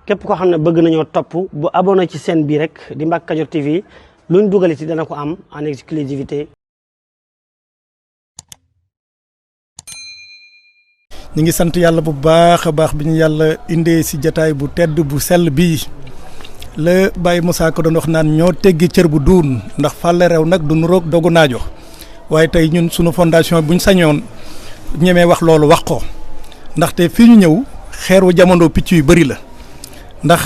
képp koo xam ne bëgg nañoo topp bu abonné ci chaîne bii rek di Mbacke Kadior TV luñ dugaliti dana ko am en exclusivité. ñu ngi sant yàlla bu baax a baax bi ñu yàlla indee si jataay bu tedd bu sell bii la Baye Moussa ko doon wax naan ñoo teggi cër bu duun ndax fàlle rew nag du nuroog dogu naajo waaye tey ñun sunu fondation buñ sañoon ñemee wax loolu wax ko ndaxte fii ñu ñëw xeer wu jamono picc yu bëri la ndax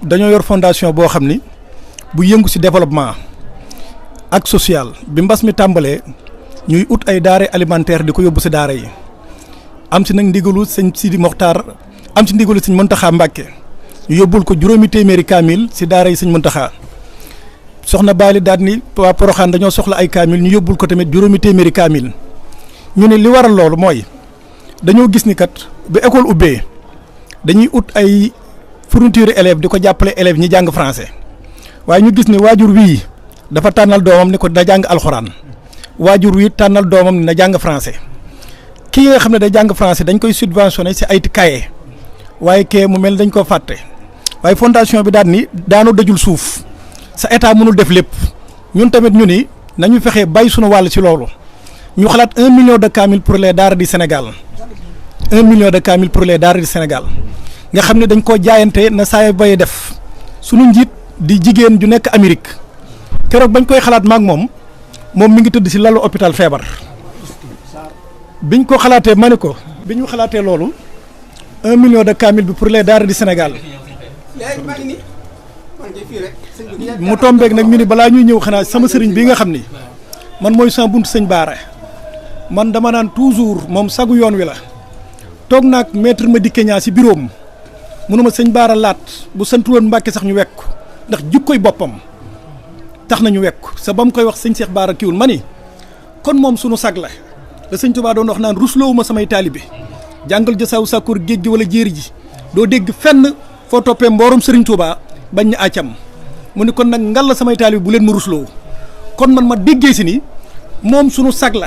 dañoo yor fondation boo xam ni bu yëngu si développement ak social bi mbas mi tàmbalee ñuy ut ay denrées alimentaires di ko yóbbu si daara yi am si nag ndigalu sëñ Sidi Mokhtar am si ndigalu sëñ Muntaxa Mbàkke ñu yóbbul ko 2 téeméeri kaamil si daara yi sëñ Muntaxa soxna Baali daal ni waa Poroxaan dañoo soxla ay kaamil ñu yóbbul ko tamit 2 téeméeri kaamil ñu ne li waral loolu mooy dañoo gis ni kat ba école ubbee dañuy ut ay fourniture élèves di ko jàppale élèves ñi jàng français waaye ñu gis ni waajur wii dafa tànnal doomam ni ko na jàng alxuraan waajur wii tànnal doomam ni na jàng français kii nga xam ne day jàng français dañ koy subventionné si ay cahier waaye kee mu mel dañ koo fàtte waaye fondation bi daal ni daanoo dajul suuf sa état mënul def lépp ñun tamit ñu ni nañu fexee bay sunu wàll ci loolu ñu xalaat 1 million de kaamil pour les daara du Sénégal 1 million de kaamil pour les daara du Sénégal nga xam ne dañ koo jaayante na saa bay def sunu njiit di jigéen ju nekk Amérique keroog bañ koy xalaat maak moom mi ngi tëdd si lalu hôpital feebar biñ ko xalaatee ma ne ko bi ñu xalaatee loolu 1 million de kaamil bi pour les daara du Sénégal mu tombeek nag ñu ni balaa ñuy ñëw xanaa sama sëriñ bi nga xam ni man mooy sama buntu sëñ Baara man dama naan toujours moom sagu yoon wi la toog naag maître Madické Niang si bureau am munuma sëñ Baara laat bu santuloon Mbàkke sax ñu wekk ndax jikkoy boppam tax nañu wekk sa ba mu koy wax sëñ Cheikh Baara kiwul ma ni kon moom sunu sag la sëñ Tuubaa doon wax naan rusloowuma samay taalibe jàngal ja saw sàkkur géej gi wala jéeri ji doo dégg fenn foo toppee mboorum sëriñ Tuubaa bañ na àccam mu ni kon nag ngal la samay taalibe bu leen ma rusloo kon man ma déggee si ni moom sunu sag la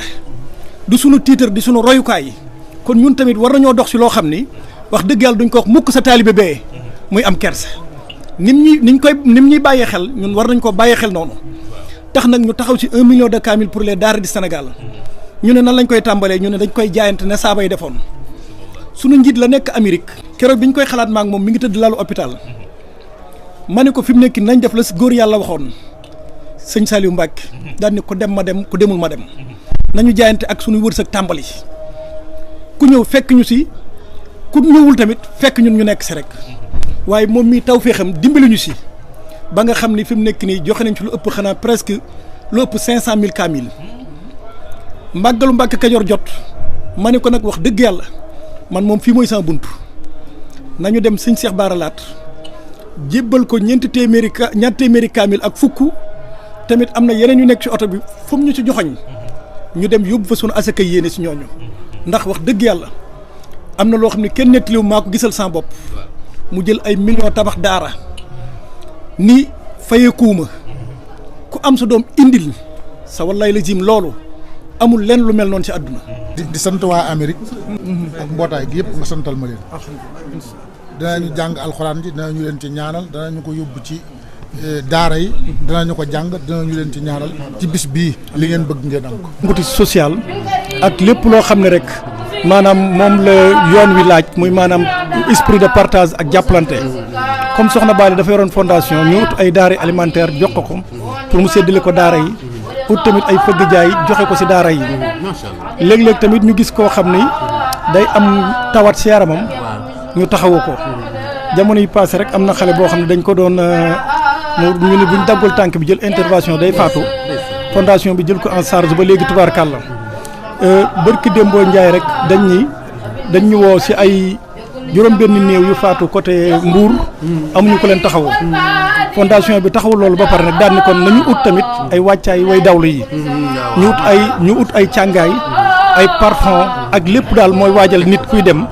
du sunu tiitar di sunu royukaay kon ñun tamit war nañoo dox si loo xam ni wax dëgg yàlla duñ ko wax mukk sa taalibe bee muy am kersa nim ñuy bàyyee xel ñun war nañ ko bàyyee xel noonu tax nag ñu taxaw ci 1 million de kaamil pour les daara du Sénégal ñu ne nan lañ koy tàmbalee ñu ne dañ koy jaayante ne saabay defoon sunu njiit la nekk Amérique keroog bi ñu koy xalaat maak moom mi ngi tëdd lalu hôpital ma ne ko fi mu nekk nañ def la si góor yàlla waxoon sëñ Saliou Mbacke daan ni ko dem ma dem ku demul ma dem nañu jaayante ak sunu wërsëg tàmbali ku ñëw fekk ñu si ku ñëwul tamit fekk ñun ñu nekk si rek waaye moom mii taw féexam dimbali ñu si ba nga xam ni fi mu nekk nii joxe nañ ci lu ëpp xanaa presque lu ëpp 500 000 kaamil mbàggalu Mbàkke Kajoor jot ma ne ko nag wax dëgg yàlla man moom fii mooy sama bunt nañu dem sëñ Cheikh Baara Laat jébbal ko ñaar téeméeri kaamil ak fukk tamit am na yeneen yu nekk ci oto bi fu mu ñu ci joxoñ ñu dem yóbbu fa sunu asaka yéene si ñooñu ndax wax dëgg yàlla am na loo xam ne kenn nettaliwu maa ko gisal sama bopp mu jël ay millions tabax daara ni fayeekuuma ku am sa doom indil sa wallaay la jim loolu amul lenn lu mel noonu ci àdduna di sant waa Amérique ak mbootaay gi yëpp nga santal ma leen danañu jàng alxuraan ji danañu leen ci ñaanal danañu ko yóbbu ci daara yi danañu ko jàng danañu leen ci ñaanal ci bis bii li ngeen bëgg ngeen am ko nguti social ak lépp loo xam ne rek maanaam moom la yoon wi laaj muy maanaam esprit de partage ak jàppalante comme soxna Bally dafa yoroon fondation ñu ut ay denrées alimentaires jox ko pour mu séddale ko daara yi ut tamit ay fëgg jaay joxe ko ci daara yi léeg-léeg tamit ñu gis koo xam ni day am tawat ci yaramam ñu taxawu ko jamono yi passé rek am na xale boo xam ne dañ ko doon ñu ne buñ daggul tànk bi jël intervention day faatu fondation bi jël ko en charge ba léegi tubaarkàlla bërki démboo Njaay rek dañ ñu woo ci ay juróom-benn néew yu faatu côté Mbour amuñu ko leen taxawu fondation bi taxawu loolu ba pare nag daan ni kon nañu ut tamit ay wàccaay way dawlu yi ñu ut ay càngaay ay parfum ak lépp daal mooy waajal nit kuy dem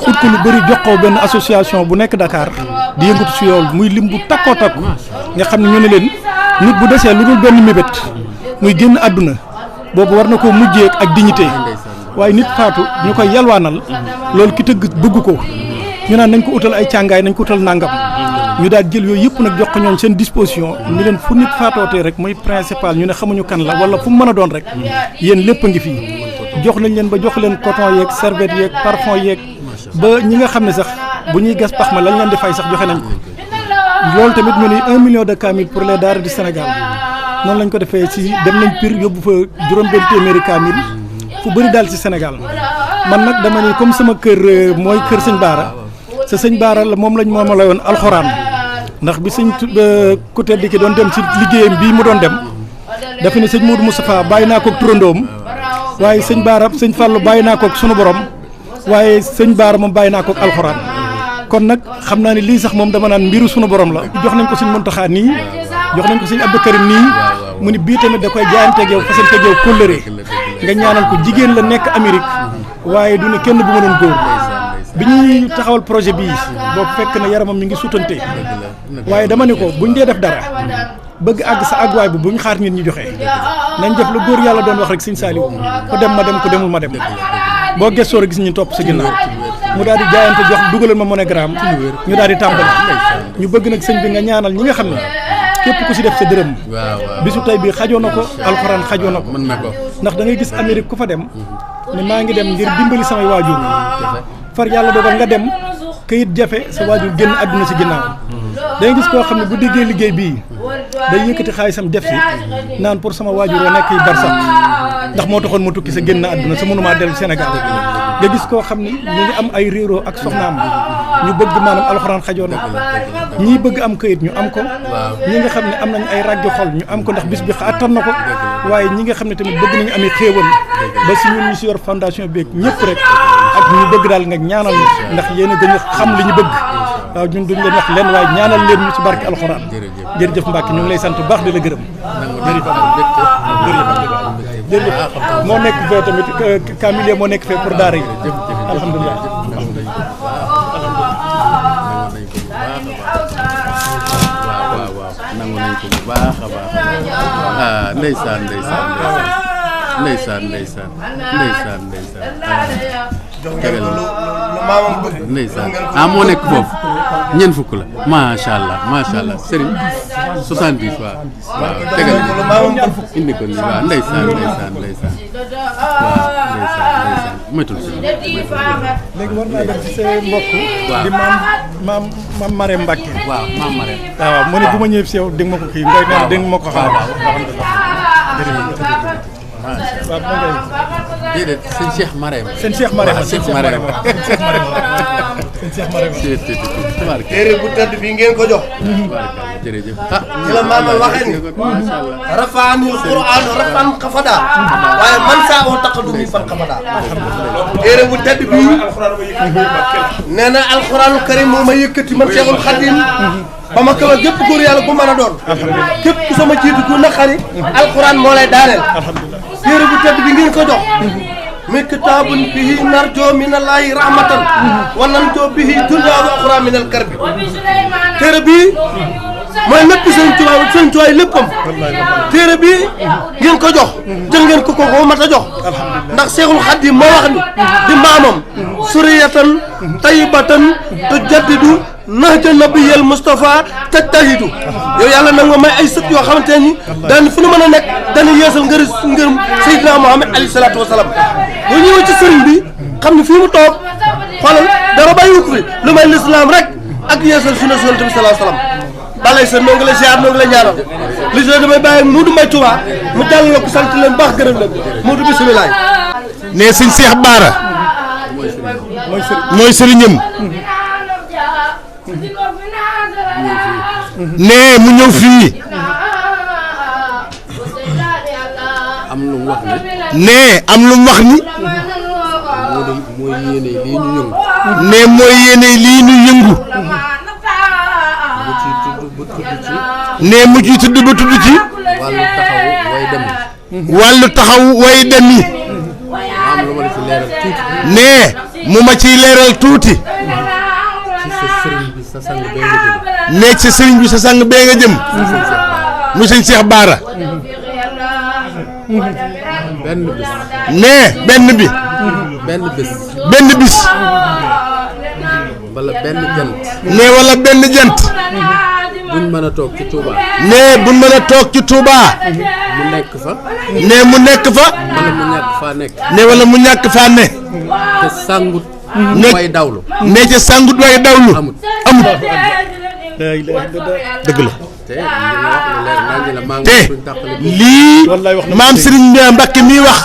ut ko lu bëri jox ko benn association bu nekk Dakar di yëngatu ci yool muy lim bu takkoo takku nga xam ne ñu ne leen nit bu desee lu dul benn mébét muy génn àdduna boobu war na koo mujjee ak dignité waaye nit faatu ñu koy yalwaanal loolu ki tëgg bëgg ko ñu naan nañ ko utal ay càngaay nañ ko utal nangam ñu daal jël yooyu yëpp nag jox ko ñoom seen disposition ni leen fu nit faatootee rek muy principal ñu ne xamuñu kan la wala fu mu mën a doon rek yéen lépp a ngi fii jox nañ leen ba jox leen coton yeeg serviette yeeg parfum yeeg ba ñi nga xam ne sax bu ñuy gas pax ma lañ leen di fay sax joxe nañ ko loolu tamit ñu ni 1 million de kaamil pour les daara du Sénégal noonu lañ ko defee ci dem nañ Pire yóbbu fa juróom-benn téeméeri kaamil fu bëri daal ci Sénégal man nag dama ni comme sama kër mooy kër sëñ Baara sa sëñ Baara la moom lañ moomala woon alxuraan ndax bi sëñ ku tedd ki doon dem ci liggéeyam bii mu doon dem dafa ne sëñ Modou Moustapha bàyyi naa koog turandoom waaye sëñ Baara sëñ Fallou bàyyi naa koog sunu borom waaye sëñ Baara moom bàyyi naa koog alxuraan kon nag xam naa ne lii sax moom dama naan mbiru sunu borom la jox nañ ko sëñ Muntaxa nii jox nañ ko sëñ Abdou Karim nii mu ni bii tamit da koy jaayanteeg yow fasanteeg yow kóllëre nga ñaanal ko jigéen la nekk Amérique waaye du ne kenn bu ma doon góor bi ñuy taxawal projet bii boobu fekk na yaramam mi ngi sutante waaye dama ne ko buñ dee def dara bëgg àgg sa àgguwaay bu buñ xaar nit ñi joxe nañ def lu góor yàlla doon wax rek sëñ Saliou ku dem ma dem ku demul ma dem boo gëstoo rek gis ñu topp sa ginnaaw mu daal di jaayante jox dugalal ma monogramme ñu daal di tàmbali ñu bëgg nag sëñ bi nga ñaanal ñi nga xam ne képp ku si def sa dërëm bisu tey bi xajoo na ko alxuraan xajoo na ko ndax da ngay gis Amérique ku fa dem ne maa ngi dem ngir dimbali samay waajur far yàlla dogal nga dem këyit jafe sa waajur génn àdduna si ginnaaw da ngay gis koo xam ne bu déggee liggéey bii day yëkkati xaalisam def si naan pour sama waajur wa nekk yi barsax ndax moo taxoon mu tukki sa génn àdduna sa mënumaa dellu Sénégal nga gis koo xam ni ñu ngi am ay réeroo ak soxnaam ñu bëgg maanaam alxuraan xajoo na ko ñii bëgg am këyit ñu am ko ñi nga xam ne am nañ ay raggi xol ñu am ko ndax bis bi attan na ko waaye ñi nga xam ne tamit bëgg nañu amee xéewal ba si ñun ñu si yor fondation beeg ñëpp rek ak ñu bëgg daal nga ñaanal ñu ndax yéen a gën a xam li ñu bëgg waaw ñun duñ leen wax leen waaye ñaanal leen ñu ci barke alxuraan jërëjëf Mbacke ñu ngi lay sant bu baax di la gërëm jërëjëf moo nekk fee tamit Kamile moo nekk fee pour daara yi alhamdulilah nangu nañ ko bu baax a baax ah ndeysaan ndeysaan ah moo nekk foofu ñeent fukk la macha allah Serigne 70 waaw tegal indi ko nii waaw ndeysaan moytul si léegi war naa dem ci sa mbokk di maam Marème Mbacke waaw maam Marème waaw mu ne bu ma ñëwee si yow di nga ma ko kii ngay naan di nga ma ko xam déedéet sëñ Cheikh Marème sëñ Cheikh Marème téere bu tëdd bii ngeen ko jox jërëjëf ci la maama waxee ni rafaanil qur'aan rafan xafada waaye man saa oo taqadu mi fan xafada téere bu tëdd bii nee na alxuraanu karim moo ma yëkkati man Cheikhul Khadim ba ma kaw gépp góor yàlla bu mën a doon képp ku sama jiitu ku naqari alxuraan moo lay daaneel téere bu tëdd bi ngeen ko jox muy kitaabun bihi narjoo minallahi rahmatan wa nanjoo bihi dunya wa uxra minal karbi téere bii mooy lépp sëñ Tuubaa léppam téere bii ngeen ko jox jël ngeen ko mat a jox ndax Seexul Xadiim moo wax ni di maamam suriyatan tayyibatan tujaddidu nahja nabiyil Mustafa tajtahidu yow yàlla nag ma may ay sët yoo xamante ni daan fu nu mën a nekk dañuy yeesal ngërëm Seydina Muhammad alayhi salaatu wa salaam boo ñëwee ci sëriñ bi xam ne fii mu toog xoolal dara bàyyiwu ko fi lu may lislaam rek ak yeesal sunna Yonent bi sallallahu alayhi wa sallam balay sa noo ngi la ziar noo ngi la ñaanal li si damay bàyyi Modou Mbaye Touba mu jàll la ko sant leen baax gërëm leen Modou bisimilah. ne sëñ Cheikh Bara mooy sëriñam ne mu ñëw fii am lu mu wax ni ne am lu mu wax ni mooy yéene lii ñu yëngu ne mooy yéene lii ñu yëngu ne mu ciy tudd ba tudd ci wàllu taxaw way dem yi ne mu ma ciy leeral tuuti ne ci sëriñ bi sa sang bee nga jëm mu sëñ Cheikh Bara ne benn bis wala benn jant. ne wala benn jant. buñ mën a toog ci Touba. ne buñ mën a toog ci Touba. mu nekk fa. ne mu nekk fa. wala mu ñàkk faa nekk. ne wala mu ñàkk faa ne. te sàngut. way dawlu. ne ca sàngut way dawlu. amut. dëgg la. te li nga wax lu leer naa la maa ngi te suñ tàqali ko. lii maam Serigne Mbacke mii wax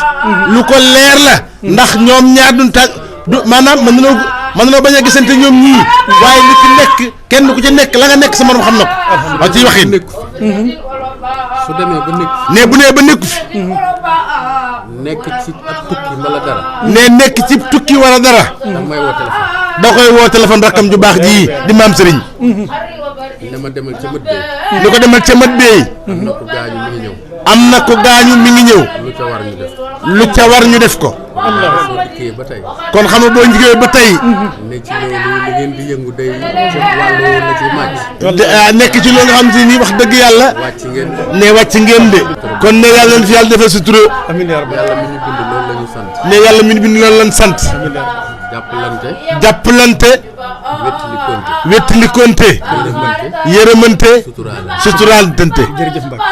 lu ko leer la ndax ñoom ñaar duñ tàgg du maanaam mën nañoo bañ a gisante ñoom ñii waaye li ci nekk kenn ku ci nekk la nga nekk sa morom xam na ko waaw ciy waxin su demee ba nekk. ne bu nee ba nekku fi nekk ci ab tukki wala dara. ne nekk ci tukki wala dara da may woo téléphone. da koy woo téléphone rakkam ju baax ji di maam Serigne ne ma demal ca mët bee. ni ko demal ca mat beey am na ko gaañu mi ngi ñëw. am na ko gaañu mi ngi ñëw lu ca war ñu def. lu ca war ñu def ko soo dikkee ba tey. kon xam nga boo njëkkee ba tey ne ci loolu li ngeen di yëngu day ci wàllu la ci màcc. nekk ci loo nga xam si ni wax dëgg yàlla wàcc ngeen. ne wàcc ngeen de kon ne yàlla na fi yàlla defal sutura yàlla mi ñu bind loolu la ñu sant. ne yàlla mi ñu bind loolu lañ sant jàppalante. jàppalante wettali konte. wettali konte yërëmante. yërëmante suturaale. suturaalante jërëjëf Mbacke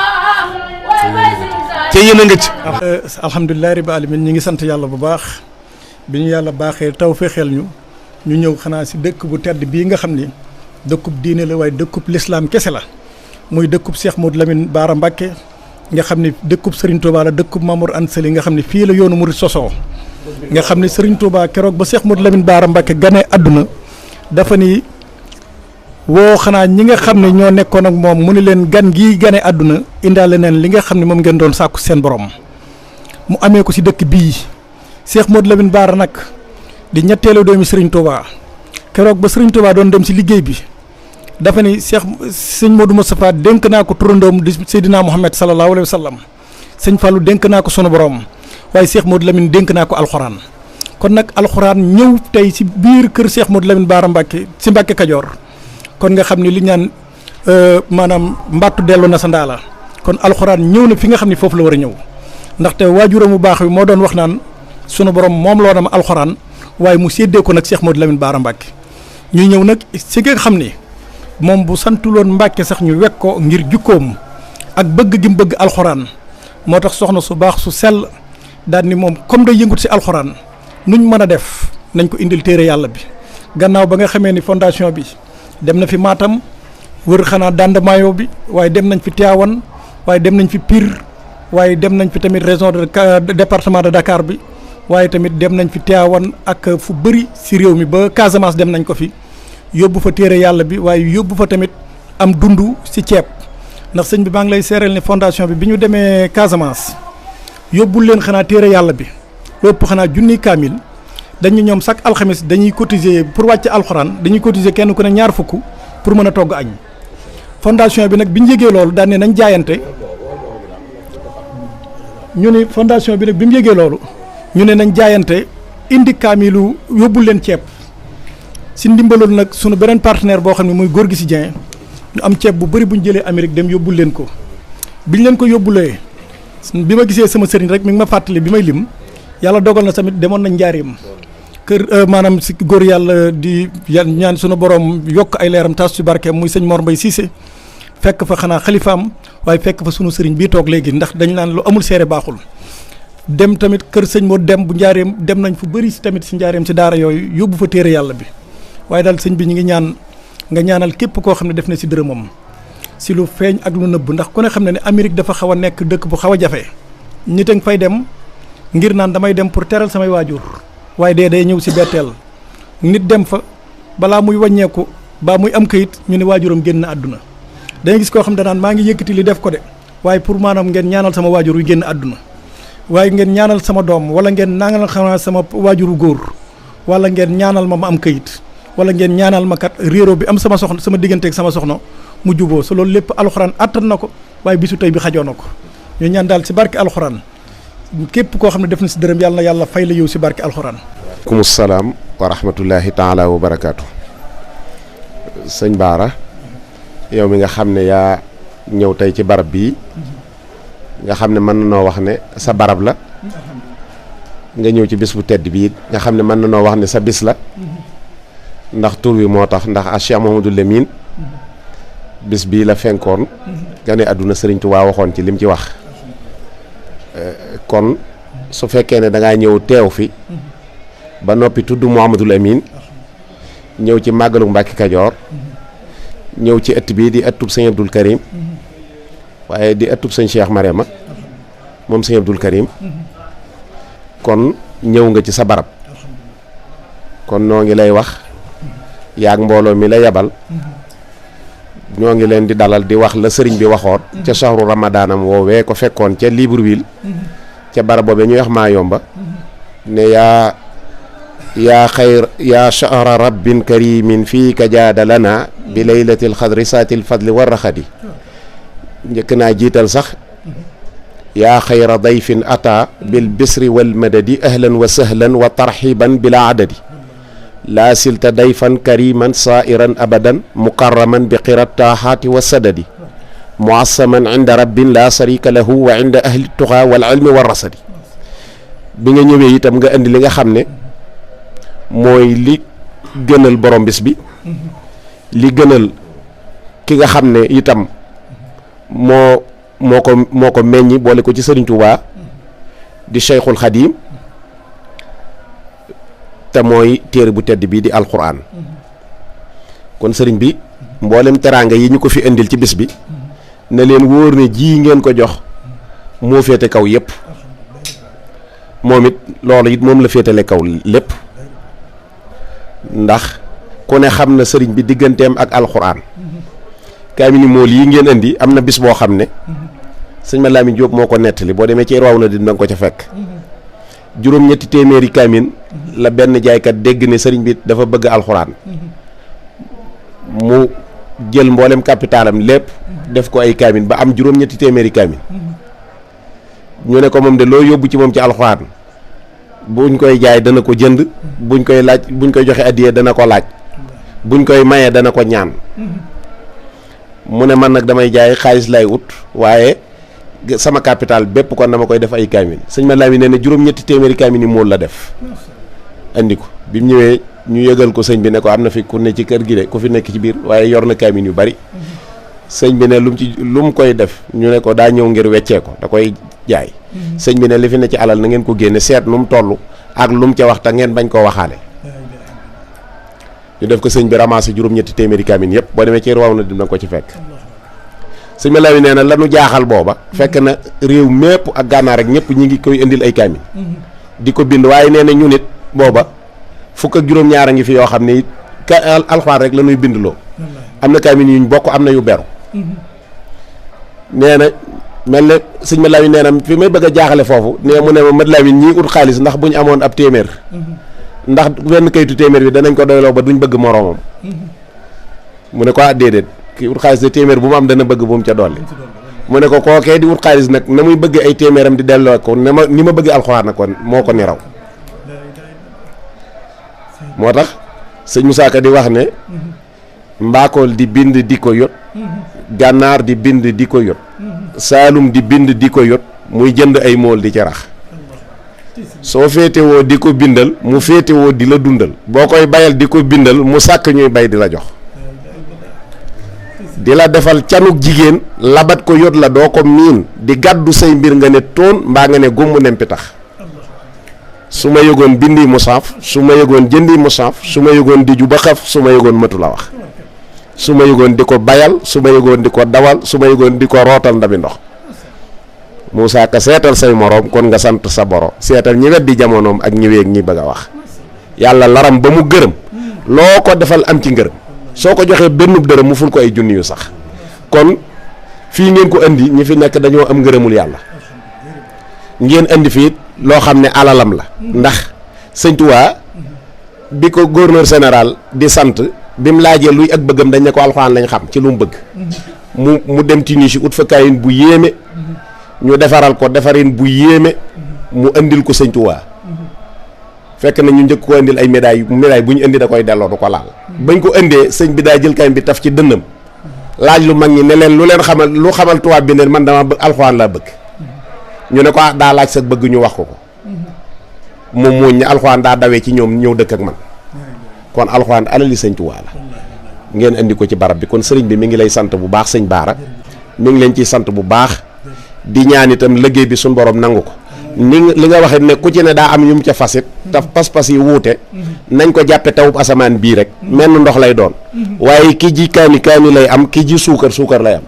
te yéen a nga ci alhamdulilah rabbil alamin ñi ngi sant yàlla bu baax bi ñu yàlla baaxee taw fexeel ñu ñëw xanaa si dëkk bu tedd bii nga xam ni dëkkub diine la waaye dëkkub lislaam kese la muy dëkkub Cheikh Modou Lamine Bara Mbacke nga xam ni dëkkub Serigne Touba la dëkkub Mamour Anta Sali nga xam ni fii la yoonu murid sosoo nga xam ni Serigne Touba keroog ba Cheikh Modou Lamine Bara Mbacke gane àdduna dafa ni woo xanaa ñi nga xam ne ñoo nekkoon ak moom mu ni leen gan gii gane àdduna indaale neen li nga xam ne moom ngeen doon sàkku seen borom mu amee ko si dëkk bii Cheikh Modou Lamine Bara nag di ñetteelu doomi Serigne Touba keroog ba Serigne Touba doon dem si liggéey bi dafa ni sëñ Modou Moustapha dénk naa ko turandoom di Seydina Mouhamed sallallahu alayhi wa sallam sëñ Fallou dénk naa ko sunu borom waaye Cheikh Modou Lamine dénk naa ko alxuraan kon nag alxuraan ñëw tey si biir kër Cheikh Modou Lamine Bara Mbacke si Mbacke Kajoor kon nga xam ni li ñaan maanaam mbattu dellu na sa ndaala kon alxuraan ñëw na fi nga xam ni foofu la war a ñëw ndaxte waajuram bu baax bi moo doon wax naan sunu borom moom loo na ma alxuraan waaye mu séddee ko nag Cheikh Modou Lamine Bara Mbacke ñuy ñëw nag si nga xam ni moom bu santuloon Mbacke sax ñu wekk ko ngir jukkoom ak bëgg gi mu bëgg alxuraan moo tax soxna su baax su sell daal ni moom comme day yëngut si alxuraan nuñ mën a def nañ ko indil téere yàlla bi gannaaw ba nga xamee ni fondation bi dem na fi Matam wër xanaa Dandamayo bi waaye dem nañ fi Tivaouane waaye dem nañ fi Pire waaye dem nañ fi tamit région de département de Dakar bi waaye tamit dem nañ fi Tivaouane ak fu bëri si réew mi ba Casamance dem nañ ko fi yóbbu fa téere yàlla bi waaye yóbbu fa tamit am dundu si ceeb ndax sëñ bi maa ngi lay seereel ni fondation bi ñu demee Casamance yóbbul leen xanaa téere yàlla bi lépp xanaa junni kaamil dañu ñoom chaque alxamis dañuy cotiser pour wàcc alxuraan dañuy cotiser kenn ku ne ñaar fukk pour mën a togg añ fondation bi nag bi ñu yëgee loolu daan ne nañ jaayante ñu ni fondation bi nag bi mu yëgee loolu ñu ne nañ jaayante indi kaamilu yóbbul leen ceeb si ndimbaloon nag sunu beneen partenaire boo xam ne muy góor gi si Dieng ñu am ceeb bu bëri bu ñu jëlee Amérique dem yóbbul leen ko biñ leen ko yóbbulee bi ma gisee sama sëriñ rek mi ngi ma fàttali bi may lim yàlla dogal na tamit demoon nañ njaareem kër maanaam si góor yàlla di ñaan sunu borom yokk ay leeram taas ci barkeem muy sëñ Mor Mbaye Cissé fekk fa xanaa xalifaam waaye fekk fa sunu sëriñ bii toog léegi ndax dañ naan lu amul seere baaxul dem tamit kër sëñ moo dem bu njaareem dem nañ fu bëri si tamit si njaareem si daara yooyu yóbbu fa téere yàlla bi waaye daal sëñ bi ñu ngi ñaan nga ñaanal képp koo xam ne def na si dërëmam si lu feeñ ak lu nëbb ndax ku ne xam ne ne Amérique dafa xaw a nekk dëkk bu xaw a jafe nit a ngi fay dem ngir naan damay dem pour teral samay waajur waaye day ñëw si betteel nit dem fa balaa muy wàññeeku baa muy am kayit ñu ne waajuram génn àdduna dangay gis koo xam ne naan maa ngi yëkkati li def ko de waaye pour maanaam ngeen ñaanal sama waajur yu génn àdduna waaye ngeen ñaanal sama doom wala ngeen ñaanal xanaa sama waajuru góor wala ngeen ñaanal ma am kayit wala ngeen ñaanal ma kat réero bi am sama soxna sama digganteeg sama soxna mu juboo sa loolu lépp alxuraan attan na ko waaye bisu tey bi xajoo na ko ñu ñaan daal si barke alxuraan képp koo xam ne def na si dërëm yàlla na yàlla fay la yow si barke alxuraan. kum salaam wa rahmatullahi taala wa barakaatu. sëñ Bara yow mi nga xam ne yaa ñëw tey ci barab bii nga xam ne mën na noo wax ne sa barab la nga ñëw ci bis bu tedd bii nga xam ne mën na noo wax ne sa bis la ndax tur wi moo tax ndax Cheikh Mouhamadou Lamine bis bii la fenkoon gane àdduna Sëriñ Tuubaa waxoon ci lim ci wax kon su fekkee ne da ngaa ñëw teew fi ba noppi tudd Mouhamadou Lamine ñëw ci màggalu Mbàkke Kajoor ñëw ci ëtt bii di ëttub sëñ Abdul Karim waaye di ëttub sëñ Cheikh Mariama moom sëñ Abdul Karim kon ñëw nga ci sa barab kon noo ngi lay wax yaag mbooloo mi la yebal ñoo ngi leen di dalal di wax la sëriñ bi waxoon ca sahru ramadaanam woowee ko fekkoon ca Libreville ca barab boobee ñuy wax Mayomba ne yaa xayr yaa shahra rabbin karimin fii ka jaada lana bi laylatil xadri saatil fadli war raxadi njëkk naa jiital sax yaa xayra dayfin ata bil bisri wal madadi ahlan wa sahlan wa tarxiban bila adadi laa silta dayfan kariman sairan abadan mukarraman bi qirat taaxaati wa sadadi muassaman inda rabbin laa sarika lahu wa inda ahli tuxaa wal ilmi wa rasadi bi nga ñëwee itam nga indi li nga xam ne mooy li gënal borom bis bi li gënal ki nga xam ne itam moo ko meññi boole ko ci Sëriñ Tuubaa di Cheikhul Xadim te mooy téere bu tedd bii di alquran kon sëriñ bi mboolem teraanga yi ñu ko fi indil ci bis bi na leen wóor ne ji ngeen ko jox moo féete kaw yépp moom it loolu it moom la féetale kaw lépp ndax ku ne xam na sëriñ bi digganteem ak alquran kaamini mool yi ngeen indi am na bis boo xam ne sëñ ma Lamin Jóob moo ko nettali boo demee ci raw na di danga ko ca fekk juróom-ñetti téeméeri kaamin la benn jaaykat dégg ne sëriñ bi dafa bëgg alxuraan mu jël mboolem capitalam lépp def ko ay kaamin ba am juróom-ñetti téeméeri kaamin ñu ne ko moom de loo yóbbu ci moom ci alxuraan buñ koy jaay dana ko jënd buñ koy laaj buñ koy joxe addiyee dana ko laaj buñ koy mayee dana ko ñaan mu ne man nag damay jaay xaalis lay ut waaye sama capital bépp kon dama koy def ay kaamin sëñ ma Lamin nee na juróom-ñetti téeméeri kaamin yi mool la def andi ko bi mu ñëwee ñu yëgal ko sëñ bi ne ko am na fi ku ne ci kër gi de ku fi nekk ci biir waaye yor na kaamin yu bari sëñ bi ne lu mu koy def ñu ne ko daa ñëw ngir weccee ko da koy jaay sëñ bi ne li fi ne ci alal na ngeen ko génne seet nu mu toll ak lu mu ca wax te ngeen bañ koo waxaale ñu def ko sëñ bi ramassé juróom-ñetti téeméeri kaamin yëpp boo demee ci raw na dina ko ci fekk sëñ ma Lamin nee na lanu jaaxal booba fekk na réew mépp ak gànnaar rek ñëpp ñi ngi koy indil ay kaamin di ko bind waaye nee na ñu nit booba fukk ak juróom-ñaar a ngi fi yoo xam ne alxuraan rek la ñuy bindloo am na kaamin yuñ bokk am na yu beru nee na mel ne sëñ ma Lamin nee na fi may bëgg a jaaxale foofu nee mu ne ma mat Lamin ñii ut xaalis ndax bu ñu amoon ab téeméer ndax benn kayitu téeméer bi danañ ko doyloo ba duñ bëgg moroomam mu ne ko déedéet kii ut xaalis de téeméer bu mu am dana bëgg bu mu ca dolli mu ne ko kookee di ut xaalis nag na muy bëgg ay téeméeram di delloo ko ne ma ni ma bëgg alxuraan na kon moo ko ni raw moo tax sëñ Musaa Ka di wax ne mbaakool di bind di ko yot gànnaar di bind di ko yot saalum di bind di ko yot muy jënd ay mool di ci rax soo féetewoo di ko bindal mu féetewoo di la dundal boo koy bayal di ko bindal mu sàkk ñuy bay di la jox di la defal canuk jigéen labat ko yot la doo ko miin di gàddu say mbir nga ne toon mbaa nga ne gummu nempi tax su ma yëgoon bindi musaaf su ma yëgoon jëndi musaaf su ma yëgoon di ju ba xaf su ma yëgoon matu la wax su ma yëgoon di ko bayal su ma yëgoon di ko dawal su ma yëgoon di ko rootal ndami ndox Moussa Ka seetal say moroom kon nga sant sa boro seetal ñi weddi jamonoom ak ñi weeg ñi bëgg a wax yàlla laram ba mu gërëm loo ko defal am ci ngërëm soo ko joxee bennub dërëm mu ful ko ay junni yu sax kon fii ngeen ko indi ñi fi nekk dañoo am ngërëmul yàlla ngeen indi fii loo xam ne alalam la ndax sëñ Tuubaa bi ko gouverneur général di sant bi mu laajee luy ak bëggam dañ ne ko alxuraan lañ xam ci lu mu bëgg mu dem Tunisie ut fa kayin bu yéeme ñu defaral ko defarin bu yéeme mu indil ko sëñ Tuubaa fekk na ñu njëkk ko indil ay médaille bu ñu indi da koy delloo du ko laal bañ ko indee sëñ bi daa jël kayin bi taf ci dënnam laaj lu mag ñi ne leen lu leen xamal lu xamal tubaab bi ne man dama bëgg alxuraan laa bëgg ñu ne ko daa laaj sa bëgg ñu wax ko moom mooñ ne alxuraan daa dawee ci ñoom ñëw dëkk ak man kon alxuraan alali sëñ Tuubaa la ngeen indi ko ci barab bi kon sëriñ bi mi ngi lay sant bu baax sëñ Baara mi ngi leen ciy sant bu baax di ñaan itam liggéey bi suñu borom nangu ko ni li nga waxee ne ku ci ne daa am yu mu ca fasit taf pas-pas yi wuute nañ ko jàppe tawub asamaan bii rek menn ndox lay doon waaye ki ji kaani lay am ki ji suukar lay am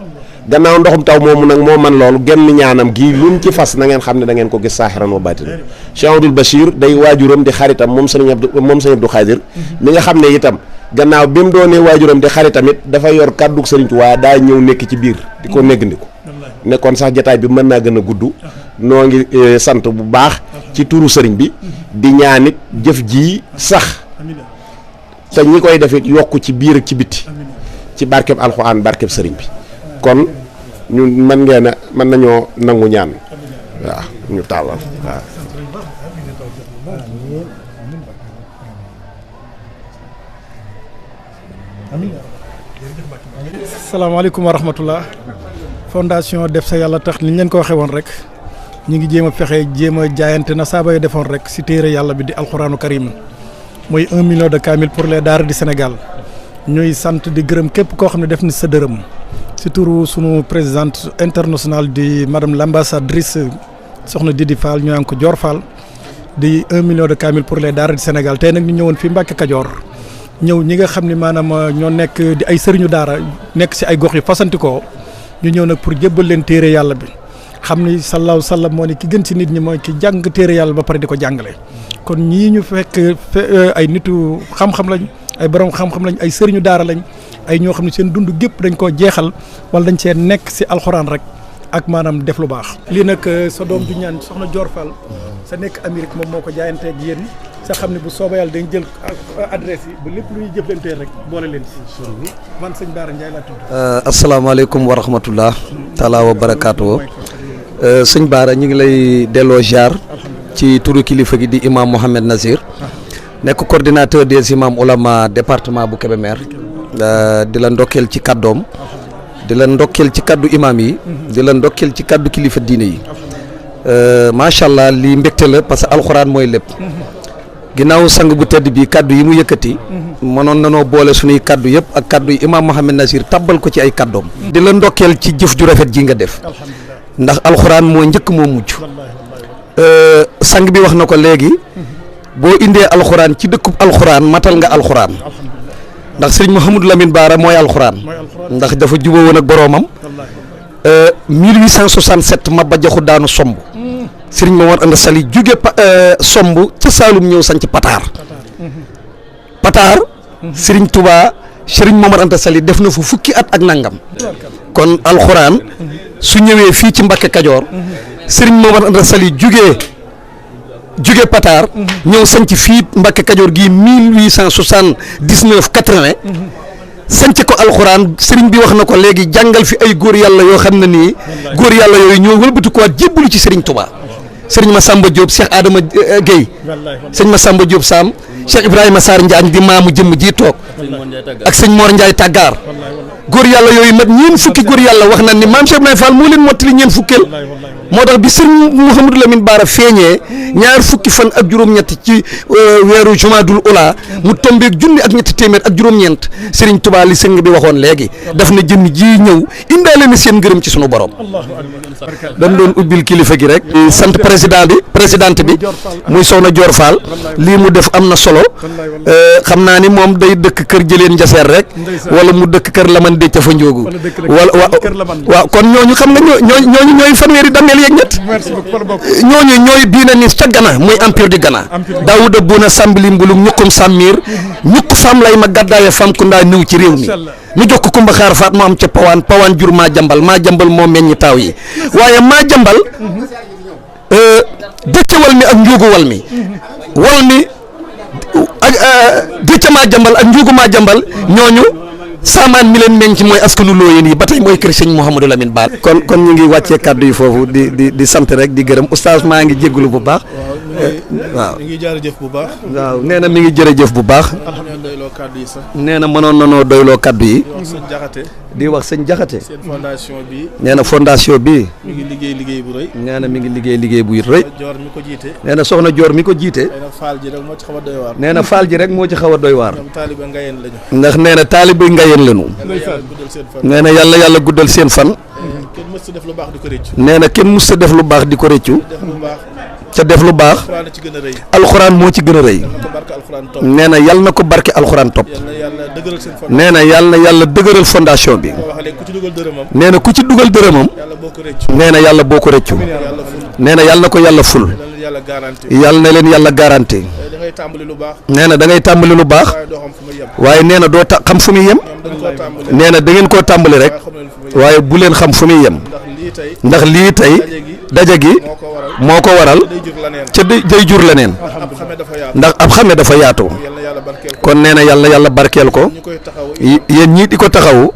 gannaaw ndoxum taw moomu nag moo man loolu genn ñaanam gii luñ ci fas na ngeen xam ne da ngeen ko gis saaxiran wa baatin Cheikh Abdoul Bachir day waajuram di xaritam moom sëñ Abdou Khadir mi nga xam ne itam gannaaw bi mu doonee waajuram di xaritam it dafa yor kàddu sëriñ Tuubaa daa ñëw nekk ci biir di ko néggandiku nekkoon sax jataay bi mën naa gën a gudd noo ngi sant bu baax ci turu sëriñ bi di ñaanit jëf ji sax te ñi koy defit yokk ci biir ak ci bitti ci barkeb alxuraan barkeb sëriñ bi kon ñu mën nañoo nangu ñaan waaw ñu tàllal waaw salaamaaleykum wa rahmatullah fondation def sa yàlla tax ni ñu leen ko waxee woon rek ñu ngi jéem a jaayante na saaba yi defoon rek si téere yàlla bi di alxuraanu karim mooy 1 million de kaamil pour les daara du Sénégal ñuy sant di gërëm képp koo xam ne def na sa dërëm si turu sunu présidente internationale di madame l'ambassadrice soxna Didi Fall ñu naan ko Dior Fall di 1 million de kaamil pour les daara du Sénégal tey nag ñu ñëwoon fii Mbàkke Kajoor ñëw ñi nga xam ne maanaam ñoo nekk di ay sëriñu daara nekk si ay gox yi fasantikoo ñu ñëw nag pour jébbal leen téere yàlla bi xam ni sallallahu sallam moo ne ki gën si nit ñi mooy ki jàng téere yàlla ba pare di ko jàngale kon ñii ñu fekk ay nitu xam-xam lañ ay borom xam-xam lañ ay sëriñu daara lañ ay ñoo xam ne seen dund gépp dañ koo jeexal wala dañ see nekk si alxuraan rek ak maanaam def lu baax. lii nag sa doom ju ñaan soxna Dior Fall sa nekk Amérique moom moo ko jaayanteeg yéen sa xam ne bu soobee yàlla dañ jël adresse yi ba lépp lu ñuy jëflantee rek boole leen si. man sëñ Baara Ndiaye laa tudd. asalaamaaleykum wa rahmatullah taalaa wa barakaatu. sëñ Baara ñu ngi lay delloo ziar ci turu kilifa gi di imam Mohamed Nazir nekk coordinateur des imams ulama département bu Kébémer di la ndokkeel ci kaddoom di la ndokkeel ci kaddu imam yi di la ndokkeel ci kaddu kilifa diine yi macha allah lii mbégte la parce que alxuraan mooy lépp ginnaaw sang bu tedd bi kaddu yi mu yëkkati mënoon nanoo boole suñuy kaddu yëpp ak kaddu yi imam Mohamed Nazir tabbal ko ci ay kaddoom di la ndokkeel ci jëf ju rafet ji nga def ndax alxuraan moo njëkk moo mujj sang bi wax na ko léegi boo indee alxuraan ci dëkkub alxuraan matal nga alxuraan ndax sëriñ Mouhamadou Lamine Baara mooy alxuraan ndax dafa juboo woon ak boroomam 1867 Maba Jaxu daanu somb sëriñ Momar Anta Sali jóge somb ca Saalum ñëw sanc Pataar sëriñ Touba sëriñ Momar Anta Sali def na fa fukki at ak nangam kon alxuraan su ñëwee fii ci Mbàkke Kajoor sëriñ Momar Anta Sali jóge Pataar ñëw sanc fii Mbàkke Kajoor gii 1879 80 sanc ko alxuraan sëriñ bi wax na ko léegi jàngal fi ay góor yàlla yoo xam ne nii góor yàlla yooyu ñoo wëlbatikuwaat jébbalu ci sëriñ Touba sëriñ Massamba Diop Cheikh Adama Guèye sëñ Massamba Diop Sam Cheikh Ibrahima Sarr Njaañ di maamu jëmm ji toog ak sëñ Mor Ndiaye Tàggaar góor yàlla yooyu mat ñeen fukki góor yàlla wax na ni maam Cheikh Ibrahima Fall moo leen mottali ñeen fukkeel moo tax bi sëriñ Mouhamadou Lamine Baara feeñee ñaar fukki fan ak juróom-ñett ci weeru jumaadul ula mu tombeeg junni ak ñetti téeméer ak juróom-ñeent sëriñ Touba li sëng bi waxoon léegi daf na jëmm ji ñëw indaale na seen ngërëm ci sunu borom dañ doon ubbil kilifa gi rek sant présidente bi muy Soxna Dior Fall lii mu def am na solo xam naa ni moom day dëkk kër jëleen njaseer rek wala mu dëkk kër laman décca fa njóogu wala waaw kon ñooñu xam nga ñooñu ñooy fanweeri dameel yeeg ñett ñooñu ñooy bii na ni ca Gana muy empire du Gana Daouda Bouna Sambili Mbulum ñukkum Sammir ñukk fam lay ma gàddaaye fam ku ndaa ñëw ci réew mi ñu jox ko Kumba Xaar Faat mu am ca pawaan jur maa jambal moo meññi taaw yi waaye maa jambal dëcca wal mi ak njuugu wal mi ak dëcca maa jambal ak njuugu maa jambal ñooñu saamaan mi leen meññ mooy askanu looyeen yi ba tey mooy kër sëñ Mouhamadou Lamine Baal kon ñu ngi wàccee kàddu yi foofu di sant rek di gërëm oustaz maa ngi jégalu bu baax waaw mi ngi jërëjëf bu baax. waaw nee na mi ngi jërëjëf bu baax alhamdulilah doyloo kàddu yi sax. nee na mënoon na noo doyloo kàddu yi sëñ Jaxate di wax sëñ Jaxate seen fondation bi nee na fondation bi mi ngi liggéey bu rëy. nee na mi ngi liggéey bu rëy. Joor mi ko jiite. nee na soxna Joor mi ko jiite. nee na faal ji rek moo ci xaw a doy waar. nee na faal ji rek moo ci xaw a doy waar. ñoom taalibe ngayeen lañu. ndax nee na taalibe ngayeen lañu. nee na yàlla guddal seen fan. kenn mës def lu baax di ko rëccu. nee na kenn mës def lu baax di ko rëccu. ca def lu baax. alxuraan moo ci gën a rëy. nee na yal na ko barke alxuraan topp. nee na yàlla dëgëral fondation bi. nee na ku ci dugal dërëmam. nee na yàlla boo ko rëccu. nee na yàlla na ko yàlla ful. yàlla na leen yàlla garanti. nee na da ngay tàmbali lu baax. waaye nee na doo xam fu muy yem. nee na da ngeen koo tàmbali rek. waaye bu leen xam fu muy yem. ndax lii tey daje gi moo ko waral ca day jur leneen ndax ab xame dafa yaatu kon nee na yàlla barkeel ko yéen ñii di ko taxawu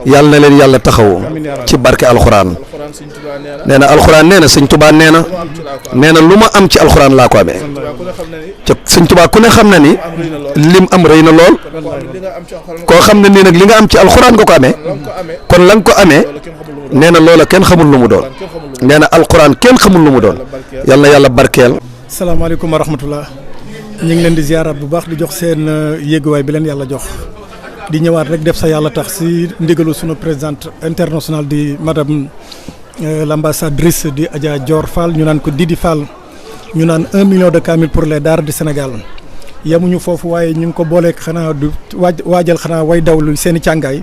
yàlla na leen yàlla taxawu ci barke alxuraan nee na alxuraan nee na sëñ Tuubaa nee na lu ma am ci alxuraan laa ko amee ca sëñ Tuubaa ku ne xam na ni lim am rëy na lool koo xam ne nii nag li nga am ci alxuraan nga ko amee kon la nga ko amee nee na loola kenn xamul lu mu doon nee na alxuraan kenn xamul lu mu doon yàlla na yàlla barkeel. salaamaaleykum wa rahmatullah ñu ngi leen di ziaraat bu baax di jox seen yéeguwaay bi leen yàlla jox di ñëwaat rek def sa yàlla tax si ndigalu sunu présidente internationale di madame l'ambassadrice di Adja Dior Fall ñu naan ko Didi Fall ñu naan 1 million de kaamil pour les daara du Sénégal yemuñu foofu waaye ñu ngi ko booleeg xanaa du waajal xanaa way dawlu seen i càngaay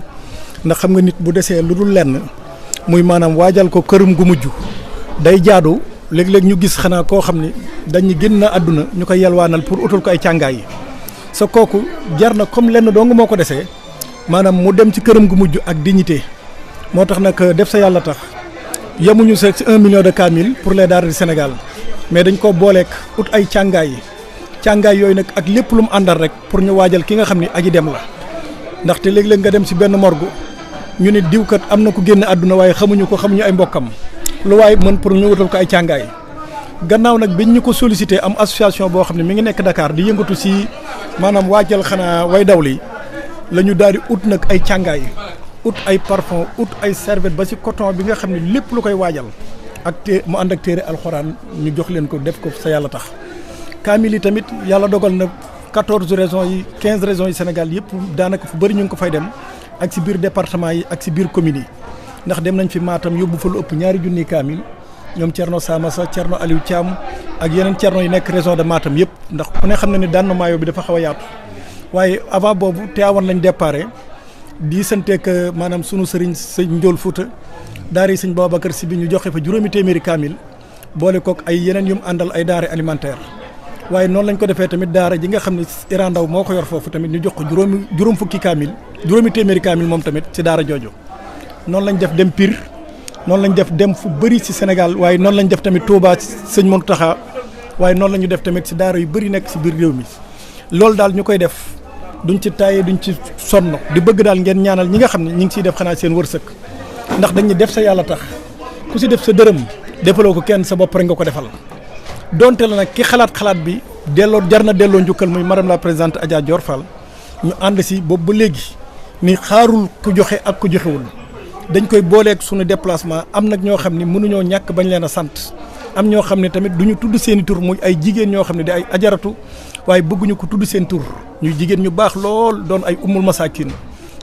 ndax xam nga nit bu desee lu dul lenn muy maanaam waajal ko kërum gu mujj day jaadu léeg-léeg ñu gis xanaa koo xam ni dañu génn na àdduna ñu koy yelwaanal pour utal ko ay càngaay yi sa kooku jar na comme lenn dong moo ko desee maanaam mu dem ci këram gu mujj ak dignité moo tax nag def sa yàlla tax yemuñu sa ci 1 million de kaamil pour les daara du Sénégal mais dañ ko booleek ut ay càngaay yooyu nag ak lépp lu mu àndal rek pour ñu waajal ki nga xam ni aji dem la ndaxte léeg-léeg nga dem ci benn morgue ñu ne diwkat am na ku génn àdduna waaye xamuñu ay mbokkam lu waaye mën pour ñu wutal ko ay càngaay gannaaw nag biñ ñu ko sollicité am association boo xam ne mi ngi nekk Dakar di yëngatu ci maanaam waajal xanaa way dawli la ñu daal di ut nag ay càngaay ut ay parfum ut ay serviette ba ci coton bi nga xam ne lépp lu koy waajal ak mu ànd ak téere alxuraan ñu jox leen ko def ko sa yàlla tax kaamil yi tamit yàlla dogal na 14 régions yi 15 régions yi Sénégal yëpp daanaka fu bëri ñu ngi ko fay dem ak ci biir département yi ak ci biir communes yi ndax dem nañ fi Matam yóbbu fa lu ëpp 2 junniy kaamil ñoom Thierno Samassa Thierno Aliou Thiam ak yeneen Thierno yi nekk région de Matam yëpp ndax ku ne xam na ni daan maayo bi dafa xaw a yaatu waaye avant boobu Tivaouane lañ déparé di santeek maanaam sunu sëriñ sëñ Ndiol Fouta daara yi sëñ Babacar Si bi ñu joxe fa 2 téeméeri kaamil boole kook ay yeneen yu mu àndal ay daara alimentaire waaye noonu lañ ko defee tamit daara ji nga xam ne Iran Ndaw moo ko yor foofu tamit ñu jox ko juróom fukki kaamil 2 téeméeri kaamil moom tamit ci daara jooju noonu lañ def dem Pire noonu lañ def dem fu bëri ci Sénégal waaye noonu lañ def tamit Touba sëñ Mountakha waaye noonu la ñu def tamit ci daara yu bëri nekk ci biir réew mi loolu daal ñu koy def duñ ci tàyyee duñ ci sonn di bëgg daal ngeen ñaanal ñi nga xam ne ñi ngi ciy def xanaa seen wërsëg ndax dañuy def sa yàlla tax ku ci def sa dërëm defaloo ko kenn sa bopp rek nga ko defal donte la nag ki xalaat bi jar na delloo njukkal muy madame la présidente Adja Dior Fall ñu ànd ci boobu ba léegi ni xaarul ku joxe ak ku joxewul dañ koy booleeg suñu déplacement am nag ñoo xam ne mënuñoo ñàkk bañ leen a sant am ñoo xam ne tamit duñu tudd seen i tur muy ay jigéen ñoo xam ne di ay ajaratu waaye bëgguñu ko tudd seen tur ñuy jigéen ñu baax lool doon ay umul masakin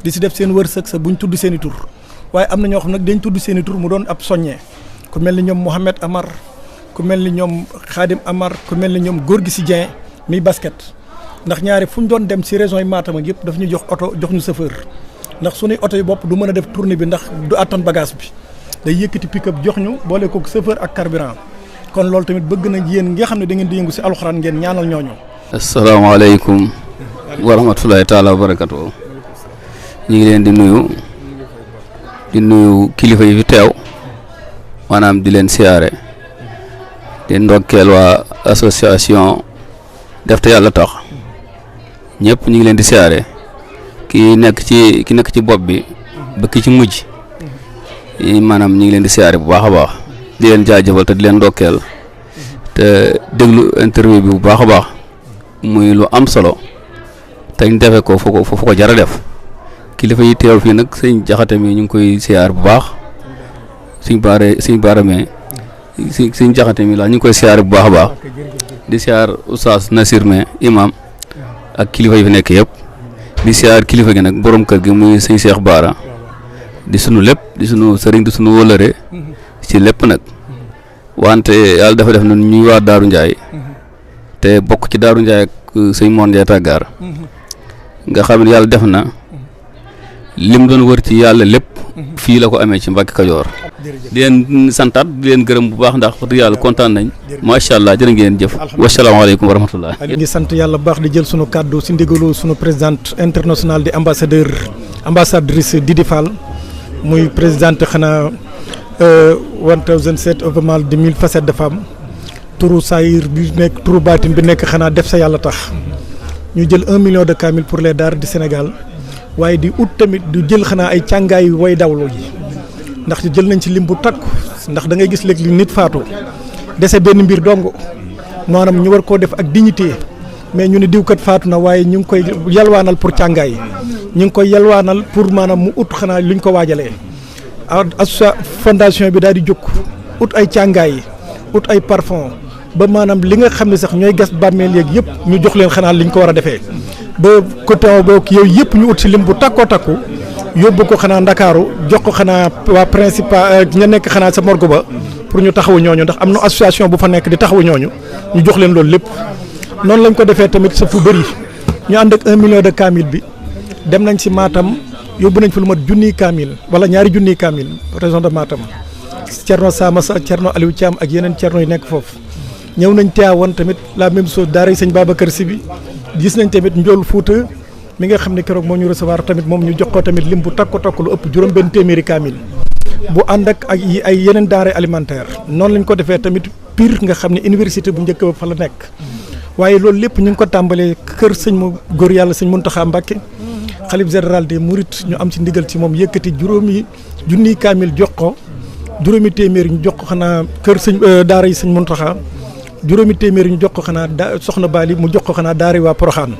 di ci def seen wërsëg sa buñ tudd seen i tur waaye am na ñoo xam nag dañ tudd seen i tur mu doon ab soññee ku mel ni ñoom Mohamed Amar ku mel ni ñoom Khadim Amar ku mel ni ñoom Gorgui Sy Dieng mi basket ndax ñaari fu ñu doon dem ci région yi Matam ak yëpp daf ñu jox oto jox ñu chauffeur ndax suñuy oto yi bopp du mën a def tournée bi ndax du attan bagage bi day yëkkati pick-up jox ñu boole ko chauffeur ak carburant kon loolu tamit bëgg na yéen nga xam ne da ngeen di yëngu ci alxuraan ngeen ñaanal ñooñu. asalaamaaleykum wa rahmatulahi taala wa barakatu ñu ngi leen di nuyu kilifa yi fi teew maanaam di leen siyaare di ndokkeel waa association def te yàlla tax ñëpp ñu ngi leen di siyaare ki nekk ci bopp bi ba ki ci mujj maanaam ñu ngi leen di siyaare bu baax a baax di leen jaajëfal te di leen ndokkeel te déglu interview bi bu baax a baax muy lu am solo te ñu defee ko fu ko jar a def kilifa yi teew fii nag sëñ Jaxate mi ñu ngi koy siyaar bu baax sëñ Baara mais sëñ Jaxate mi la ñu ngi koy siyaar bu baax a baax di siyaar Oustaz Nasir me imam ak kilifa yi fi nekk yëpp di siyaar kilifa gi nag borom kër gi muy sëñ Cheikh Baara di sunu lépp di sunu sëriñ di sunu wëlëre ci lépp nag wante yàlla dafa def na ñuy waa Daaru Ndiaye te bokk ci Daaru Ndiaye ak sëñ Moon Ndiaye Tàggaar nga xam ne yàlla def na lim doon wër ci yàlla lépp fii la ko amee ci Mbàkke Kajoor di leen santaat di leen gërëm bu baax ndax wax dëgg yàlla kontaan nañ macha allah jërë ngeen jëf wasalaamaaleykum wa rahmatullah ngi sant yàlla bu baax di jël sunu kàddu si ndigalu sunu présidente internationale di ambassadrice Didi Fall muy présidente xanaa 1007 of mal de 1000 facettes de femme turu saayir bi nekk turu baatin bi nekk xanaa def sa yàlla tax ñu jël 1 million de kamil pour les daara du Sénégal waaye di ut tamit du jël xanaa ay càngaay way dawlu yi ndax jël nañ ci lim bu takku ndax da ngay gis léegi nit faatu dese benn mbir dong maanaam ñu war koo def ak dignité mais ñu ne diwkat faatu na waaye ñu ngi koy yalwaanal pour càngaay ñu ngi koy yalwaanal pour maanaam mu ut xanaa luñ ko waajalee fondation bi daal di jóg ut ay càngaay ut ay parfum ba maanaam li nga xam ne sax ñooy gas bàmmeel yeeg yëpp ñu jox leen xanaa liñ ko war a defee ba côté boobu yow yëpp ñu ut si lim bu takkoo takku yóbbu ko xanaa Ndakaaru jox ko xanaa waa principal ña nekk xanaa sa morgue ba pour ñu taxawu ñooñu ndax am na association bu fa nekk di taxawu ñooñu ñu jox leen loolu lépp noonu lañ ko defee tamit sa fu bëri ñu ànd ak 1 million de kamil bi dem nañ si Matam yóbbu nañ fa lu mat junniy kamil wala ñaari junniy kamil région de Matam Thierno Samassa Thierno Aliou Thiam ak yeneen Thierno yi nekk foofu ñëw nañ teewoon tamit la même chose daara yi sëñ Babacar Sy bi gis nañ tamit Njool Fuuta mi nga xam ne keroog moo ñu recevoir tamit moom ñu jox ko tamit lim bu takku takku lu ëpp juróom benn téeméeri kaamil bu ànd ak ay yeneen denrées alimentaires noonu lañ ko defee tamit Pire nga xam ne université bu njëkk ba fa la nekk waaye loolu lépp ñu ngi ko tàmbalee kër sëñ mu góor yàlla sëñ Muntaxa Mbàkke xalif général des Mourides ñu am ci ndigal ci moom yëkkati juróomi junniy kaamil jox ko juróomi téeméer ñu jox ko xanaa kër sëñ daara yi sëñ Muntaxa juróomi téeméer ñu jox ko xanaa soxna Bali mu jox ko xanaa daara waa Poroxaan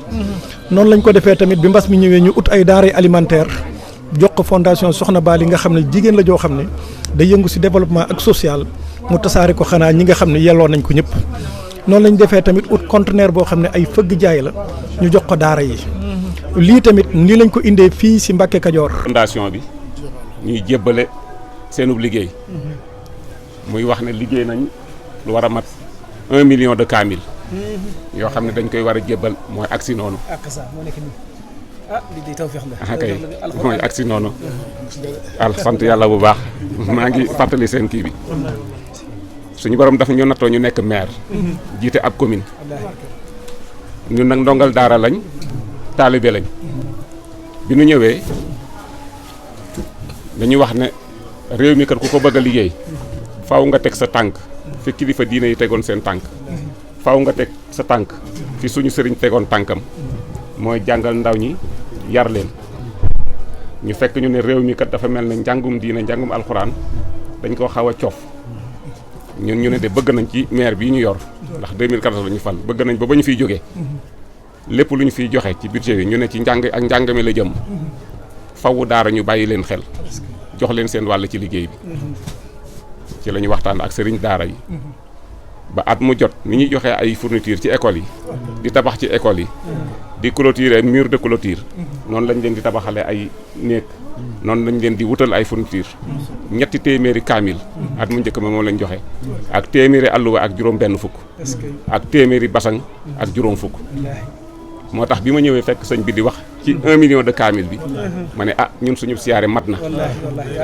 noonu lañ ko defee tamit bi mbas mi ñëwee ñu ut ay daara alimentaire jox ko fondation soxna Bali nga xam ne jigéen la joo xam ne day yëngu si développement ak social mu tasaare ko xanaa ñi nga xam ne yelloo nañ ko ñëpp noonu lañ defee tamit ut conteneur boo xam ne ay fëgg jaay la ñu jox ko daara yi lii tamit nii lañ ko indee fii si Mbàkke Kajoor fondation bi ñuy jébbale seenub liggéey muy wax ne liggéey nañ lu war a mat 1 million de kamil yoo xam ne dañ koy war a jébbal mooy agsi noonu kay mooy agsi noonu sant yàlla bu baax maa ngi fàttali seen kii bi suñu borom dafa ñu nattoo ñu nekk maire jiite ab commune ñun nag ndongal daara lañ taalibe lañ bi nu ñëwee dañuy wax ne réew mi kat ku ko bëgg a liggéey faaw nga teg sa tànk fi kilifa diine yi tegoon seen tànk faaw nga teg sa tànk fi suñu sëriñ tegoon tànkam mooy jàngal ndaw ñi yar leen ñu fekk ñu ne réew mi kat dafa mel ne njàngum diine njàngum alxuraan dañ koo xaw a coof ñun ñu ne de bëgg nañ ci maire bii ñu yor ndax 2014 la ñu fal bëgg nañ ba ñu fiy jógee lépp lu ñu fiy joxe ci budget yi ñu ne ci njàng ak njàng mi la jëm fawu daara ñu bàyyi leen xel jox leen seen wàll ci liggéey bi ci la ñu waxtaan ak sëriñ daara yi ba at mu jot ni ñuy joxe ay fourniture ci école yi di tabax ci école yi di clôturer mur de clôture noonu lañ leen di tabaxale ay néeg noonu lañ leen di wutal ay fourniture 3 téeméeri kaamil at mu njëkk ma moom lañ joxe ak téeméeri alluwa ak juróom benn fukk ak téeméeri basang ak juróom fukk moo tax bi ma ñëwee fekk sëñ bi di wax ci 1 million de kaamil bi ma ne ñun suñu siyaare mat na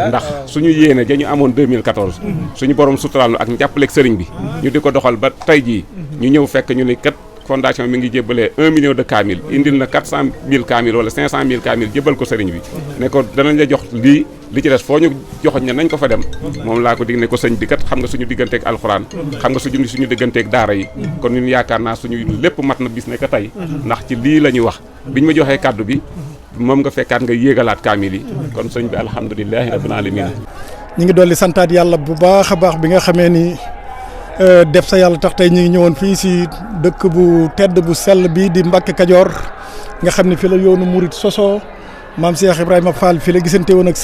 ndax suñu yéene ja ñu amoon 2014 suñu borom suturaal nu ak njàppaleeg sëriñ bi ñu di ko doxal ba tey jii ñu ñëw fekk ñu ne kat fondation mi ngi jébbalee 1 million de kaamil indil na 400 000 kaamil wala 500 000 kaamil jébbal ko sëriñ bi ne ko danañ la jox lii li ci des foo ñu joxoñ ne nañ ko fa dem moom laa ko dig ne ko sëñ bi kat xam nga suñu digganteeg alxuraan xam nga suñu digganteeg daara yi kon ñun yaakaar naa suñu lépp mat na bis ne ko tey ndax ci lii la ñuy wax biñ ma joxee kàddu bi moom nga fekkaat nga yéegalaat kaamil yi kon sëñ bi alhamdulilahi rabbil alamin ñu ngi dolli santaat yàlla bu baax a baax bi nga xamee ni def sa yàlla tax tey ñu ngi ñëwoon fii si dëkk bu tedd bu sell bi di Mbàkke Kajoor nga xam ne fi la yoonu murit sosoo maam Cheikh Ibrahima Fall fii la gisante woon ak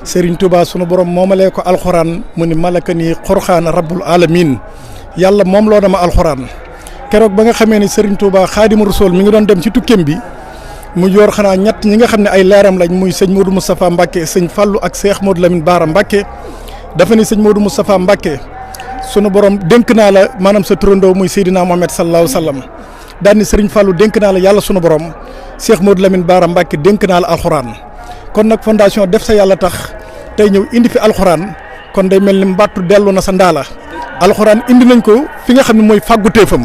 Serigne Touba sunu borom moomalee ko alxuraan mu ni malaka nii xorxaan rabbul alamin yàlla moom loo dama alxuraan keroog ba nga xamee ni Serigne Touba xaadimu rasul mi ngi doon dem ci tukkeem bi mu yor xanaa ñett ñi nga xam ne ay leeram lañ muy sëñ Modou Moustapha Mbacke sëñ Fallou ak Cheikh Modou Lamine Bara Mbacke dafa ni sëñ Modou Moustapha Mbacke sunu borom dénk naa la maanaam sa turandoo muy Seydina Mohamed sallallahu alayhi wa sallam daan ni Serigne Fallou dénk naa la yàlla sunu borom Cheikh Modou Lamine Bara Mbacke dénk naa la alxuraan kon nag fondation def sa yàlla tax tey ñëw indi fi alxuraan kon day mel ni mbattu dellu na sa ndaala alxuraan indi nañ ko fi nga xam ne mooy fàgguteefam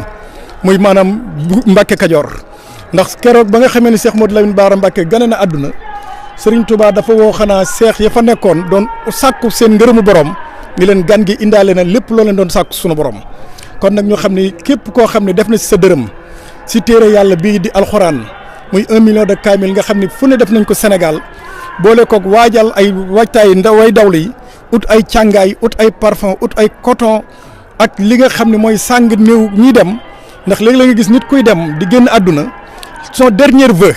muy maanaam Mbacke Kajoor ndax keroog ba nga xamee ni Cheikh Modou Lamine Bara Mbacke gane na àdduna Serigne Touba dafa woo xanaa seex ya fa nekkoon doon sàkku seen ngërëmu borom ni leen gan gi indaale na lépp loo leen doon sàkku sunu borom kon nag ñu xam ni képp koo xam ne def na si sa dërëm si téere yàlla bii di alxuraan muy 1 million de kaamil nga xam ne fu ne def nañ ko Sénégal boole koog waajal ay waajtaay way dawlu yi ut ay càngaay ut ay parfum ut ay coton ak li nga xam ne mooy sàng néew ñiy dem ndax léegi la nga gis nit kuy dem di génn àdduna son dernier vœu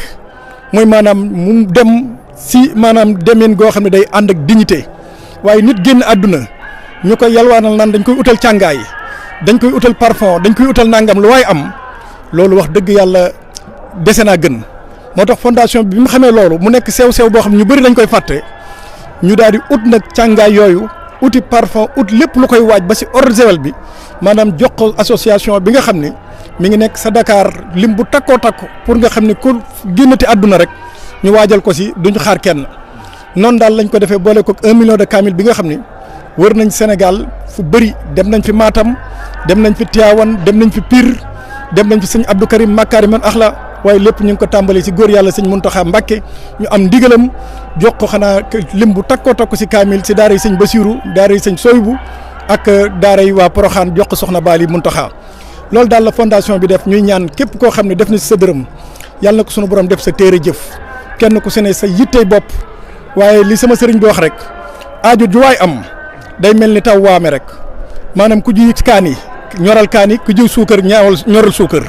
mooy maanaam mu dem si maanaam demeen goo xam ne day ànd ak dignité waaye nit génn àdduna ñu koy yalwaanal naan dañ koy utal càngaay dañ koy utal parfum dañ koy utal nangam lu waay am loolu wax dëgg yàlla dese naa gën moo tax fondation bi mu xamee loolu mu nekk sew-sew boo xam ñu bëri lañ koy fàtte ñu daal di ut nag càngaay yooyu uti parfum ut lépp lu koy waaj ba si eau de Javel bi maanaam jox ko association bi nga xam ne mi ngi nekk sa Dakar lim bu takkoo takku pour nga xam ne ku génnati àdduna rek ñu waajal ko si duñu xaar kenn noonu daal lañ ko defee boole ko 1 million de kaamil bi nga xam ne wër nañ Sénégal fu bëri dem nañ fi Matam dem nañ fi Tivaouane dem nañ fi Pire dem nañ fi sëñ Abdou Karim Makariman Akhla waaye lépp ñu ngi ko tàmbali si góor yàlla sëñ Mountakha Mbacké ñu am ndigalam jox ko xanaa lim bu takkoo takku si kaamil si daara yi sëñ Bassirou daara yi sëñ Soybu ak daara yi waa Porokhane jox ko soxna Bali Mountakha loolu daal la fondation bi def ñuy ñaan képp koo xam ne def na si sa dërëm yàlla na ko sunu borom def sa téere jëf kenn ku si ne sa yittey bopp waaye li sama sëriñ bi wax rek aajo ju waay am day mel ni taw waame rek maanaam ku ji kaan yi ñoral kaan yi ku jiw suukar ñoral suukar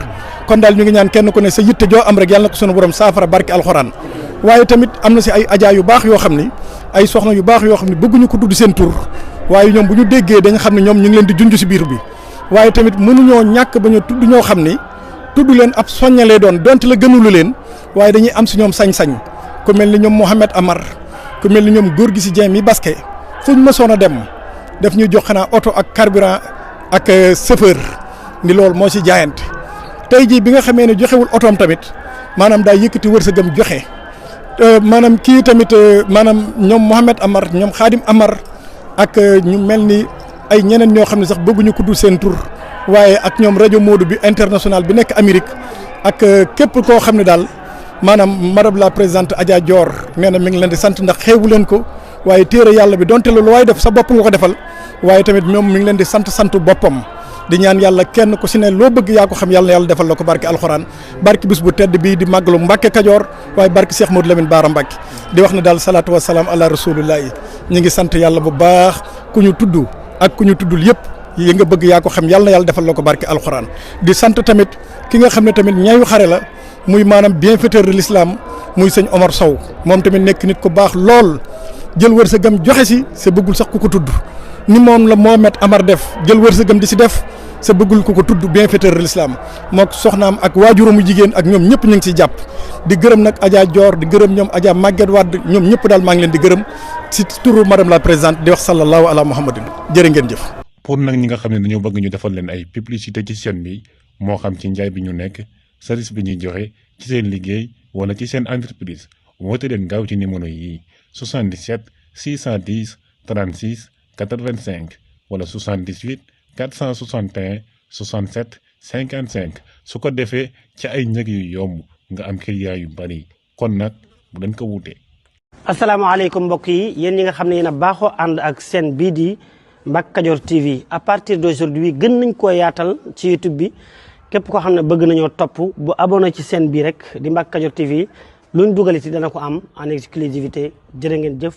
kon daal ñu ngi ñaan kenn ku ne sa yitte joo am rek yàlla na ko sunu borom saafara barke alxuraan waaye tamit am na si ay ajaa yu baax yoo xam ni ay soxna yu baax yoo xam ne bëgguñu ko tudd seen tur waaye ñoom bu ñu déggee dañu xam ne ñoom ñu ngi leen di junj si biir bi waaye tamit mënuñoo ñàkk ba ñu tudd ñoo xam ni tudd leen ab soññalee doon donte la gënulu leen waaye dañuy am si ñoom sañ-sañ ku mel ni ñoom Mohamed Amar ku mel ni ñoom góor gi si Dieng mi basket fuñ mësoon a dem daf ñuy jox xanaa oto ak carburant ak chauffeur ni loolu moo si jaayante tey jii bi nga xamee ne joxewul otoom tamit maanaam daa yëkkati wërsëgam joxe maanaam kii tamit maanaam ñoom Mohamed Amar ñoom Khadim Amar ak ñu mel ni ay ñeneen ñoo xam ne sax bëgguñu ko dul seen tur waaye ak ñoom rajo Modou bi international bi nekk Amérique ak képp koo xam ne daal maanaam madame la présidente Adja Dior nee na mi ngi leen di sant ndax xeebu leen ko waaye téere yàlla bi donte loolu waaye def sa bopp nga ko defal waaye tamit moom mi ngi leen di sant boppam di ñaan yàlla kenn ku si ne loo bëgg yaa ko xam yàlla na yàlla defal la ko barke alxuraan barke bis bu tedd bii di màggalu Mbàkke Kajoor waaye barke Cheikh Modou Lamine Bara Mbacke di wax ne daal salaatu wa salaam ala rasulillahi ñu ngi sant yàlla bu baax ku ñu tudd ak ku ñu tuddul yëpp yi nga bëgg yaa ko xam yàlla na yàlla defal la ko barke alxuraan di sant tamit ki nga xam ne tamit ñaayu xare la muy maanaam bienfaiteur de l'islam muy sëñ Omar Sow moom tamit nekk nit ku baax lool jël wërsëgam joxe si sa bëggul sax ku ko tudd ni moom la Mohamed Amar def jël wërsëgam di si def sa bëggul ku ko tudd bienfaiteur de l'islam mook soxnaam ak waajuramu jigéen ak ñoom ñëpp ñu ngi siy jàpp di gërëm nag Adja Dior di gërëm ñoom Adja Maguette Wade ñoom ñëpp daal maa ngi leen di gërëm si turu madame la présidente di wax sallallahu ala muhammadin jërë ngeen jëf. pour nag ñi nga xam ne dañoo bëgg ñu defal leen ay publicité ci chaîne bi moo xam ci njaay bi ñu nekk service bi ñuy joxe ci seen liggéey wala ci seen entreprise woote leen gaaw ci numéro yi 77 610 36 85 wala 78 461 67 55 su ko defee ci ay njëg yu yomb nga am client yu bari kon nag bu leen ko wuute. asalaamaaleykum mbokk yi yéen ñi nga xam ne yéen a baaxoo ànd ak seen bii di Mbacke Kadior TV à partir d'aujourd'hui gën nañ koo yaatal ci YouTube bi képp koo xam ne bëgg nañoo topp bu abonné ci seen bii rek di Mbacke Kadior TV luñ dugal ci dana ko am en exclusivité jërë ngeen jëf.